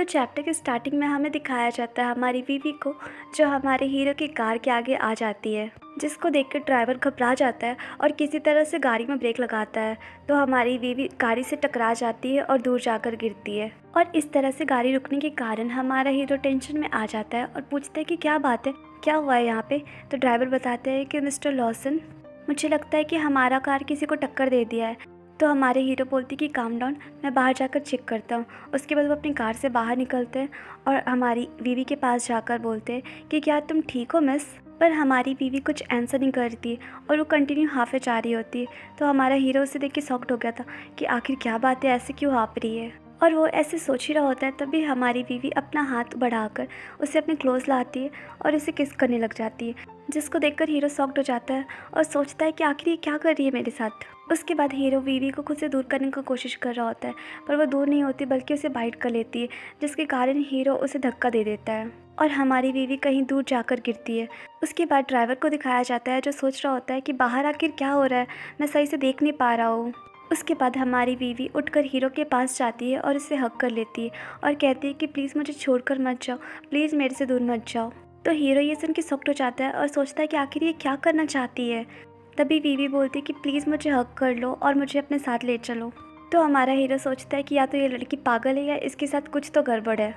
तो चैप्टर के स्टार्टिंग में हमें दिखाया जाता है हमारी बीवी को, जो हमारे हीरो की कार के आगे आ जाती है, जिसको देखकर ड्राइवर घबरा जाता है और किसी तरह से गाड़ी में ब्रेक लगाता है। तो हमारी बीवी गाड़ी से टकरा जाती है और दूर जाकर गिरती है, और इस तरह से गाड़ी रुकने के कारण हमारा हीरो टेंशन में आ जाता है और पूछता है कि क्या बात है, क्या हुआ है यहाँ पे। तो ड्राइवर बताते हैं कि मिस्टर लॉसन, मुझे लगता है कि हमारा कार किसी को टक्कर दे दिया है। तो हमारे हीरो बोलती कि काम डाउन, मैं बाहर जाकर चेक करता हूँ। उसके बाद वो अपनी कार से बाहर निकलते हैं और हमारी बीवी के पास जाकर बोलते हैं कि क्या तुम ठीक हो मिस। पर हमारी बीवी कुछ आंसर नहीं करती और वो कंटिन्यू हाफे जा रही होती है। तो हमारा हीरो उसे देख के शॉक्ड हो गया था कि आखिर क्या बात है, ऐसे क्यों हाँफ रही है। और वो ऐसे सोच ही रहा होता है, तभी हमारी बीवी अपना हाथ बढ़ाकर उसे अपने क्लोज लाती है और उसे किस करने लग जाती है, जिसको देखकर हीरो शॉक्ड हो जाता है और सोचता है कि आखिर ये क्या कर रही है मेरे साथ। उसके बाद हीरो बीवी को खुद से दूर करने की कोशिश कर रहा होता है, पर वो दूर नहीं होती बल्कि उसे बाइट कर लेती है, जिसके कारण हीरो उसे धक्का दे देता है और हमारी बीवी कहीं दूर जाकर गिरती है। उसके बाद ड्राइवर को दिखाया जाता है, जो सोच रहा होता है कि बाहर आखिर क्या हो रहा है, मैं सही से देख नहीं पा रहा हूँ। उसके बाद हमारी बीवी उठकर हीरो के पास जाती है और उसे हग कर लेती है और कहती है कि प्लीज़ मुझे छोड़कर मत जाओ, प्लीज़ मेरे से दूर मत जाओ। तो हीरो ये सुन के शॉक्ड हो जाता है और सोचता है कि आखिर ये क्या करना चाहती है। तभी बीवी बोलती है कि प्लीज़ मुझे हग कर लो और मुझे अपने साथ ले चलो। तो हमारा हीरो सोचता है कि या तो ये लड़की पागल है या इसके साथ कुछ तो गड़बड़ है,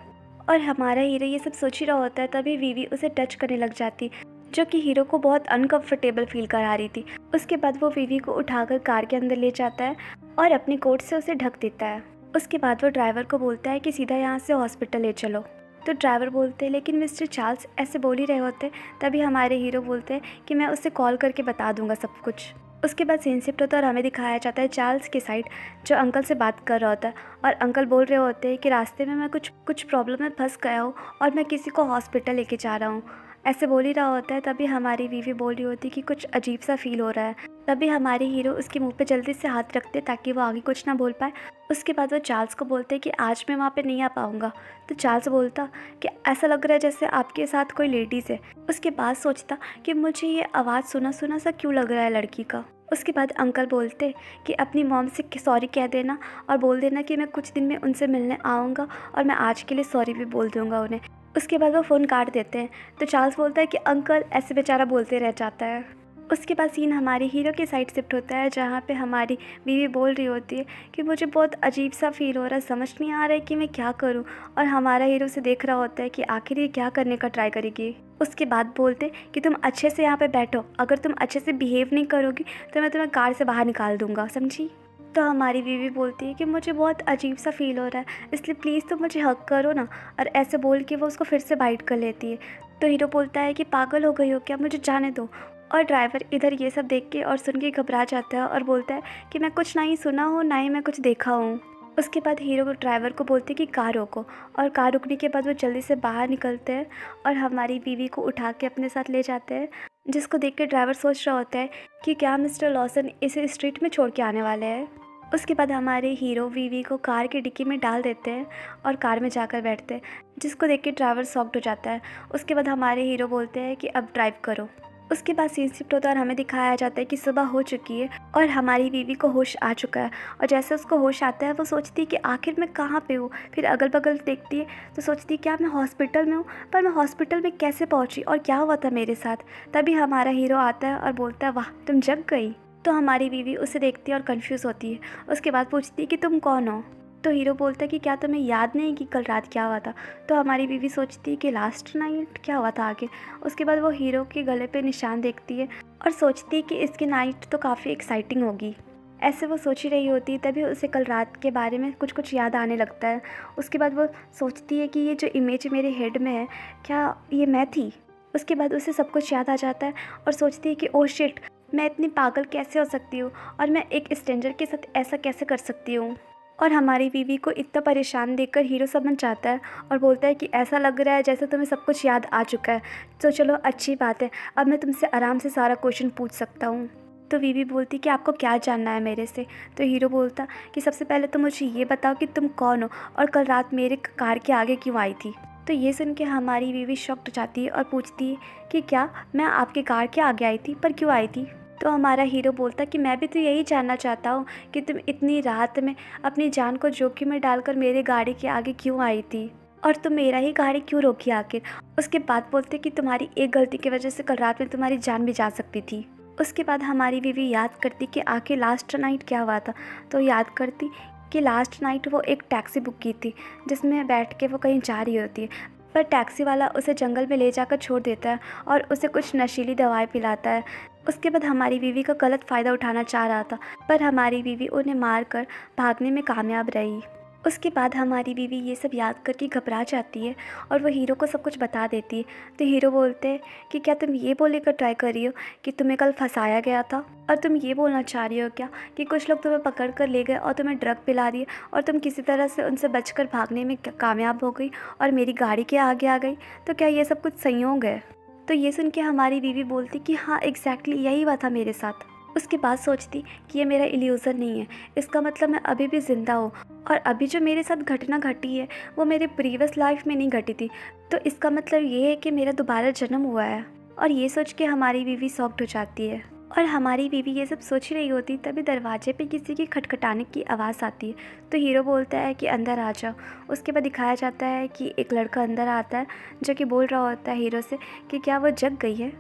और हमारा हीरो ये सब सोच ही रहा होता है। तभी बीवी उसे टच करने लग जाती, जो कि हीरो को बहुत अनकंफर्टेबल फील करा रही थी। उसके बाद वो बीवी को उठाकर कार के अंदर ले जाता है और अपनी कोट से उसे ढक देता है। उसके बाद वो ड्राइवर को बोलता है कि सीधा यहाँ से हॉस्पिटल ले चलो। तो ड्राइवर बोलते हैं लेकिन मिस्टर चार्ल्स, ऐसे बोल ही रहे होते। तभी हमारे हीरो बोलते हैं कि मैं उससे कॉल करके बता दूंगा सब कुछ। उसके बाद सीन शिफ्ट होता है और हमें दिखाया जाता है चार्ल्स की साइड, जो अंकल से बात कर रहा होता है, और अंकल बोल रहे होते हैं कि रास्ते में मैं कुछ प्रॉब्लम में फंस गया हूँ और मैं किसी को हॉस्पिटल लेके जा रहा हूँ। ऐसे बोल ही रहा होता है। तभी हमारी बीवी बोल रही होती है कि कुछ अजीब सा फील हो रहा है। तभी हमारे हीरो उसके मुंह पे जल्दी से हाथ रखते ताकि वो आगे कुछ ना बोल पाए। उसके बाद वो चार्ल्स को बोलते हैं कि आज मैं वहाँ पे नहीं आ पाऊँगा। तो चार्ल्स बोलता कि ऐसा लग रहा है जैसे आपके साथ कोई लेडीज़ है। उसके बाद सोचता कि मुझे ये आवाज़ सुना सुना सा क्यों लग रहा है लड़की का। उसके बाद अंकल बोलते कि अपनी मॉम से सॉरी कह देना और बोल देना कि मैं कुछ दिन में उनसे मिलने आऊँगा और मैं आज के लिए सॉरी भी बोल दूँगा उन्हें। उसके बाद वो फ़ोन काट देते हैं। तो चार्ल्स बोलता है कि अंकल, ऐसे बेचारा बोलते रह जाता है। उसके बाद सीन हमारे हीरो की साइड शिफ्ट होता है, जहाँ पे हमारी बीवी बोल रही होती है कि मुझे बहुत अजीब सा फील हो रहा है, समझ नहीं आ रहा है कि मैं क्या करूं। और हमारा हीरो उसे देख रहा होता है कि आखिर ये क्या करने का ट्राई करेगी। उसके बाद बोलते कि तुम अच्छे से यहाँ पे बैठो, अगर तुम अच्छे से बिहेव नहीं करोगी तो मैं तुम्हें कार से बाहर निकाल दूंगा, समझी। तो हमारी बीवी बोलती है कि मुझे बहुत अजीब सा फील हो रहा है, इसलिए प्लीज़ तुम मुझे हक करो ना। और ऐसे बोल के वो उसको फिर से बाइट कर लेती है। तो हीरो बोलता है कि पागल हो गई हो क्या, मुझे जाने दो। और ड्राइवर इधर ये सब देख के और सुन के घबरा जाता है और बोलता है कि मैं कुछ ना ही सुना हूँ ना ही मैं कुछ देखा हूँ। उसके बाद हीरो ड्राइवर को बोलते कि कार रोको, और कार रुकने के बाद वो जल्दी से बाहर निकलते हैं और हमारी बीवी को उठा के अपने साथ ले जाते हैं, जिसको देख के ड्राइवर सोच रहा होता है कि क्या मिस्टर लॉसन इसे स्ट्रीट में छोड़ के आने वाले हैं। उसके बाद हमारे हीरो बीवी को कार की डिक्की में डाल देते हैं और कार में जाकर बैठते हैं, जिसको देख के ड्राइवर शॉक्ड हो जाता है। उसके बाद हमारे हीरो बोलते हैं कि अब ड्राइव करो। उसके बाद सीन शिफ्ट होता है और हमें दिखाया जाता है कि सुबह हो चुकी है और हमारी बीवी को होश आ चुका है। और जैसे उसको होश आता है वो सोचती है कि आखिर मैं कहाँ पे हूँ। फिर अगल बगल देखती है तो सोचती है क्या मैं हॉस्पिटल में हूँ, पर मैं हॉस्पिटल में कैसे पहुँची और क्या हुआ था मेरे साथ। तभी हमारा हीरो आता है और बोलता है वाह, तुम जग गई। तो हमारी बीवी उसे देखती है और कंफ्यूज होती है। उसके बाद पूछती है कि तुम कौन हो। तो हीरो बोलता है कि क्या तुम्हें याद नहीं कि कल रात क्या हुआ था। तो हमारी बीवी सोचती है कि लास्ट नाइट क्या हुआ था आगे। उसके बाद वो हीरो के गले पे निशान देखती है और सोचती है कि इसकी नाइट तो काफ़ी एक्साइटिंग होगी। ऐसे वो सोच ही रही होती है, तभी उसे कल रात के बारे में कुछ कुछ याद आने लगता है। उसके बाद वो सोचती है कि ये जो इमेज मेरे हेड में है, क्या ये मैं थी। उसके बाद उसे सब कुछ याद आ जाता है और सोचती है कि ओह शिट, मैं इतनी पागल कैसे हो सकती हूँ और मैं एक स्ट्रेंजर के साथ ऐसा कैसे कर सकती हूँ। और हमारी बीवी को इतना परेशान देखकर हीरो समझ जाता है और बोलता है कि ऐसा लग रहा है जैसे तुम्हें सब कुछ याद आ चुका है, तो चलो अच्छी बात है, अब मैं तुमसे आराम से सारा क्वेश्चन पूछ सकता हूँ। तो बीवी बोलती कि आपको क्या जानना है मेरे से। तो हीरो बोलता कि सबसे पहले तो मुझे ये बताओ कि तुम कौन हो और कल रात मेरे कार के आगे क्यों आई थी। तो ये सुन के हमारी बीवी शॉक्ड हो जाती है और पूछती है कि क्या मैं आपके कार के आगे आई थी, पर क्यों आई थी। तो हमारा हीरो बोलता कि मैं भी तो यही जानना चाहता हूँ कि तुम इतनी रात में अपनी जान को जोखिम में डालकर मेरे गाड़ी के आगे क्यों आई थी। और तुम मेरा ही गाड़ी क्यों रोकी आखिर। उसके बाद बोलते कि तुम्हारी एक गलती की वजह से कल रात में तुम्हारी जान भी जा सकती थी। उसके बाद हमारी बीवी याद करती कि आखिर लास्ट नाइट क्या हुआ था। तो याद करती कि लास्ट नाइट वो एक टैक्सी बुक की थी जिसमें बैठ के वो कहीं जा रही होती है, पर टैक्सी वाला उसे जंगल में ले जाकर छोड़ देता है और उसे कुछ नशीली दवाएं पिलाता है। उसके बाद हमारी बीवी का गलत फ़ायदा उठाना चाह रहा था, पर हमारी बीवी उन्हें मार कर भागने में कामयाब रही। उसके बाद हमारी बीवी ये सब याद करके घबरा जाती है और वो हीरो को सब कुछ बता देती है। तो हीरो बोलते हैं कि क्या तुम ये बोलने का ट्राई कर रही हो कि तुम्हें कल फंसाया गया था, और तुम ये बोलना चाह रही हो क्या कि कुछ लोग तुम्हें पकड़ कर ले गए और तुम्हें ड्रग पिला दिए और तुम किसी तरह से उनसे बचकर भागने में कामयाब हो गई और मेरी गाड़ी के आगे आ गई। तो क्या ये सब कुछ संयोग है। तो ये सुन के हमारी बीवी बोलती कि हाँ एग्जैक्टली यही हुआ था मेरे साथ। उसके बाद सोचती कि ये मेरा इल्यूज़न नहीं है, इसका मतलब मैं अभी भी ज़िंदा हूँ और अभी जो मेरे साथ घटना घटी है वो मेरे प्रीवियस लाइफ में नहीं घटी थी। तो इसका मतलब ये है कि मेरा दोबारा जन्म हुआ है। और ये सोच के हमारी बीवी शॉक्ड हो जाती है। और हमारी बीवी ये सब सोच रही होती तभी दरवाजे पे किसी की खटखटाने की आवाज़ आती है। तो हीरो बोलता है कि अंदर आ जाओ। उसके बाद दिखाया जाता है कि एक लड़का अंदर आता है जो कि बोल रहा होता है हीरो से कि क्या वो जग गई है,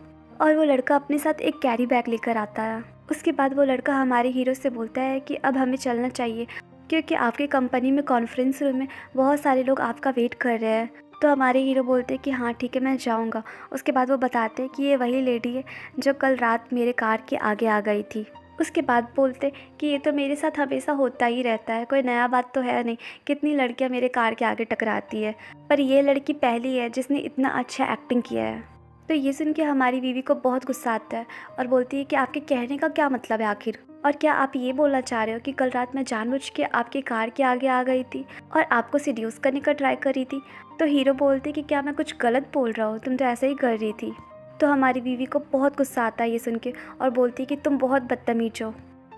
और वो लड़का अपने साथ एक कैरी बैग लेकर आता है। उसके बाद वो लड़का हमारे हीरो से बोलता है कि अब हमें चलना चाहिए क्योंकि आपकी कंपनी में कॉन्फ्रेंस रूम में बहुत सारे लोग आपका वेट कर रहे हैं। तो हमारे हीरो बोलते हैं कि हाँ ठीक है मैं जाऊँगा। उसके बाद वो बताते हैं कि ये वही लेडी है जो कल रात मेरे कार के आगे आ गई थी। उसके बाद बोलते कि ये तो मेरे साथ हमेशा होता ही रहता है, कोई नया बात तो है नहीं, कितनी लड़कियाँ मेरे कार के आगे टकराती है, पर ये लड़की पहली है जिसने इतना अच्छा एक्टिंग किया है। तो ये सुन के हमारी बीवी को बहुत गुस्सा आता है और बोलती है कि आपके कहने का क्या मतलब है आखिर, और क्या आप ये बोलना चाह रहे हो कि कल रात मैं जानबूझ के आपकी कार के आगे आ गई थी और आपको सीड्यूस करने का ट्राई कर रही थी। तो हीरो बोलते कि क्या मैं कुछ गलत बोल रहा हूँ, तुम तो ऐसे ही कर रही थी। तो हमारी बीवी को बहुत गुस्सा आता है ये सुन के और बोलती है कि तुम बहुत बदतमीज हो।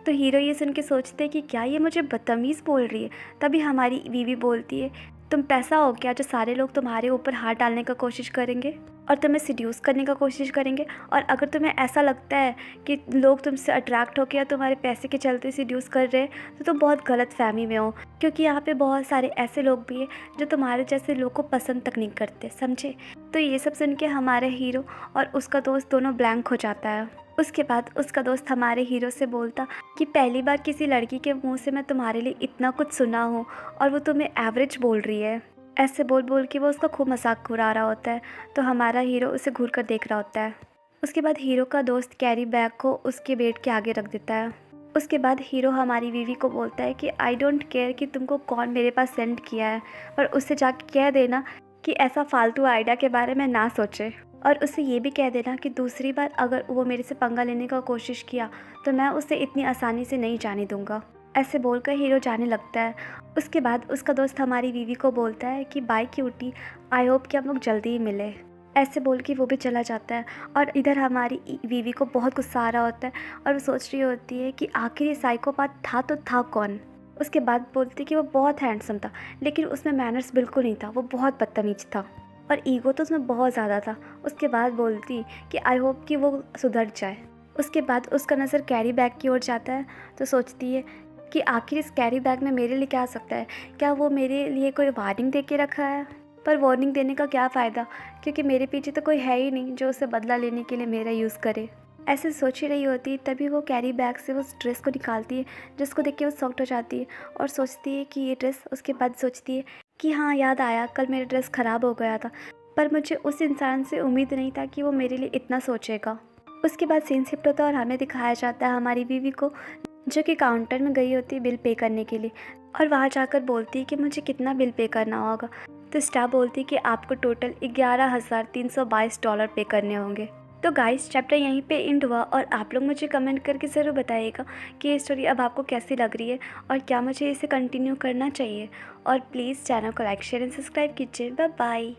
तो हीरो ये सुन के सोचते हैं कि क्या ये मुझे बदतमीज़ बोल रही है। तभी हमारी बीवी बोलती है तुम पैसा हो क्या जो सारे लोग तुम्हारे ऊपर हाथ डालने का कोशिश करेंगे और तुम्हें सीड्यूस करने का कोशिश करेंगे, और अगर तुम्हें ऐसा लगता है कि लोग तुमसे अट्रैक्ट होकर या तुम्हारे पैसे के चलते सीड्यूस कर रहे हैं तो तुम बहुत गलत फहमी में हो, क्योंकि यहाँ पे बहुत सारे ऐसे लोग भी हैं जो तुम्हारे जैसे लोग को पसंद तक नहीं करते, समझे। तो ये सब सुन के हमारे हीरो और उसका दोस्त दोनों ब्लैंक हो जाता है। उसके बाद उसका दोस्त हमारे हीरो से बोलता कि पहली बार किसी लड़की के मुंह से मैं तुम्हारे लिए इतना कुछ सुना हूँ और वो तुम्हें एवरेज बोल रही है। ऐसे बोल बोल के वो उसका खूब मजाक उड़ा रहा होता है। तो हमारा हीरो उसे घूर कर देख रहा होता है। उसके बाद हीरो का दोस्त कैरी बैग को उसके बेड के आगे रख देता है। उसके बाद हीरो हमारी बीवी को बोलता है कि आई डोंट केयर कि तुमको कौन मेरे पास सेंड किया है, पर उससे जाके कह देना कि ऐसा फालतू आइडिया के बारे में ना सोचे, और उससे ये भी कह देना कि दूसरी बार अगर वो मेरे से पंगा लेने का कोशिश किया तो मैं उसे इतनी आसानी से नहीं जाने दूंगा। ऐसे बोलकर हीरो जाने लगता है। उसके बाद उसका दोस्त हमारी बीवी को बोलता है कि बाय क्यूटी, आई होप कि हम लोग जल्दी ही मिले। ऐसे बोल के वो भी चला जाता है और इधर हमारी बीवी को बहुत गुस्सा आ रहा होता है और वो सोच रही होती है कि आखिर ये साइकोपाथ था तो था कौन। उसके बाद बोलती कि वो बहुत हैंडसम था लेकिन उसमें मैनर्स बिल्कुल नहीं था, वो बहुत बदतमीज था और ईगो तो उसमें बहुत ज़्यादा था। उसके बाद बोलती कि आई होप कि वो सुधर जाए। उसके बाद उसका नज़र कैरी बैग की ओर जाता है तो सोचती है कि आखिर इस कैरी बैग में मेरे लिए क्या आ सकता है, क्या वो मेरे लिए कोई वार्निंग दे के रखा है। पर वार्निंग देने का क्या फ़ायदा, क्योंकि मेरे पीछे तो कोई है ही नहीं जो उसे बदला लेने के लिए मेरा यूज़ करे। ऐसे सोच ही रही होती तभी वो कैरी बैग से उस ड्रेस को निकालती है जिसको देख के वो शॉक्ड हो जाती है और सोचती है कि ये ड्रेस। उसके बाद सोचती है कि हाँ याद आया, कल मेरा ड्रेस ख़राब हो गया था, पर मुझे उस इंसान से उम्मीद नहीं था कि वो मेरे लिए इतना सोचेगा। उसके बाद सीन शिफ्ट होता है और हमें दिखाया जाता है हमारी बीवी को जो कि काउंटर में गई होती है बिल पे करने के लिए, और वहाँ जाकर बोलती है कि मुझे कितना बिल पे करना होगा। तो स्टाफ बोलती है कि आपको टोटल $11,322 पे करने होंगे। तो गाइस चैप्टर यहीं पे एंड हुआ और आप लोग मुझे कमेंट करके ज़रूर बताइएगा कि ये स्टोरी अब आपको कैसी लग रही है और क्या मुझे इसे कंटिन्यू करना चाहिए। और प्लीज़ चैनल को लाइक शेयर एंड सब्सक्राइब कीजिए। Bye bye.